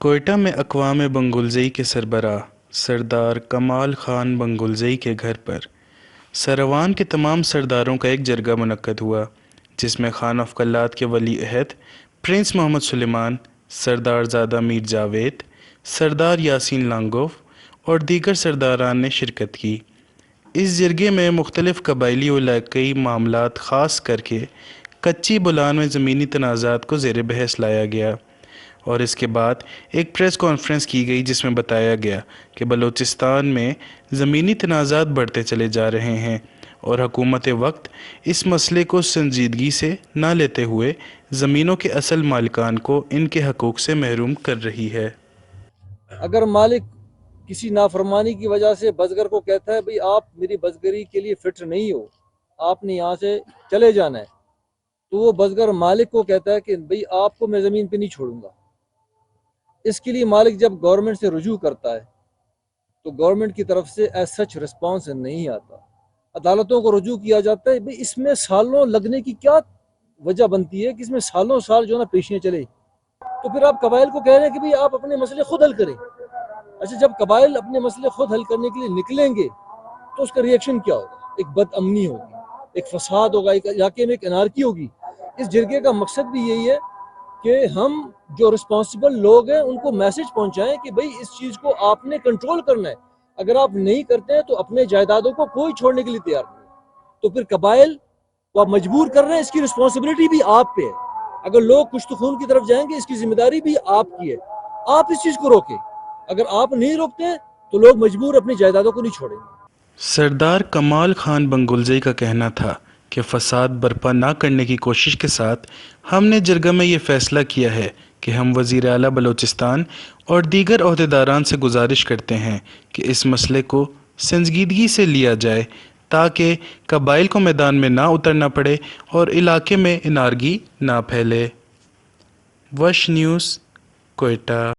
کوئٹہ میں اقوام بنگلزئی کے سربراہ سردار کمال خان بنگلزئی کے گھر پر سروان کے تمام سرداروں کا ایک جرگہ منعقد ہوا، جس میں خان افقلات کے ولی عہد پرنس محمد سلیمان، سردار زادہ میر جاوید، سردار یاسین لانگوف اور دیگر سرداران نے شرکت کی۔ اس جرگے میں مختلف قبائلی و علاقائی معاملات، خاص کر کے کچی بولان میں زمینی تنازعات کو زیر بحث لایا گیا، اور اس کے بعد ایک پریس کانفرنس کی گئی جس میں بتایا گیا کہ بلوچستان میں زمینی تنازعات بڑھتے چلے جا رہے ہیں اور حکومت وقت اس مسئلے کو سنجیدگی سے نہ لیتے ہوئے زمینوں کے اصل مالکان کو ان کے حقوق سے محروم کر رہی ہے۔ اگر مالک کسی نافرمانی کی وجہ سے بزگر کو کہتا ہے بھئی آپ میری بزگری کے لیے فٹ نہیں ہو، آپ نے یہاں سے چلے جانا ہے، تو وہ بزگر مالک کو کہتا ہے کہ بھئی آپ کو میں زمین پہ نہیں چھوڑوں گا۔ اس کے لیے مالک جب گورنمنٹ سے رجوع کرتا ہے تو گورنمنٹ کی طرف سے ایز سچ رسپانس نہیں آتا، عدالتوں کو رجوع کیا جاتا ہے بھئی اس میں سالوں لگنے کی کیا وجہ بنتی ہے کہ اس میں سالوں سال جو ہے نا پیشیاں چلے، تو پھر آپ قبائل کو کہہ رہے ہیں کہ بھئی آپ اپنے مسئلے خود حل کریں۔ اچھا، جب قبائل اپنے مسئلے خود حل کرنے کے لیے نکلیں گے تو اس کا ریئیکشن کیا ہوگا؟ ایک بد امنی ہوگی، ایک فساد ہوگا، ایک علاقے میں ایک انارکی ہوگی۔ اس جرگے کا مقصد بھی یہی ہے کہ ہم جو رسپانسبل لوگ ہیں ان کو میسج پہنچائیں کہ بھئی اس چیز کو آپ نے کنٹرول کرنا ہے، اگر آپ نہیں کرتے ہیں تو اپنے جائیدادوں کو کوئی چھوڑنے کے لیے تیار نہیں ہے۔ تو پھر قبائل کو آپ مجبور کر رہے ہیں، اس کی رسپانسبلٹی بھی آپ پہ ہے۔ اگر لوگ کشت خون کی طرف جائیں گے اس کی ذمہ داری بھی آپ کی ہے، آپ اس چیز کو روکیں۔ اگر آپ نہیں روکتے تو لوگ مجبور اپنی جائیدادوں کو نہیں چھوڑیں گے۔ سردار کمال خان بنگلزئی کا کہنا تھا کہ فساد برپا نہ کرنے کی کوشش کے ساتھ ہم نے جرگہ میں یہ فیصلہ کیا ہے کہ ہم وزیر اعلیٰ بلوچستان اور دیگر عہدیداران سے گزارش کرتے ہیں کہ اس مسئلے کو سنجیدگی سے لیا جائے تاکہ قبائل کو میدان میں نہ اترنا پڑے اور علاقے میں انارگی نہ پھیلے۔ وش نیوز، کوئٹہ۔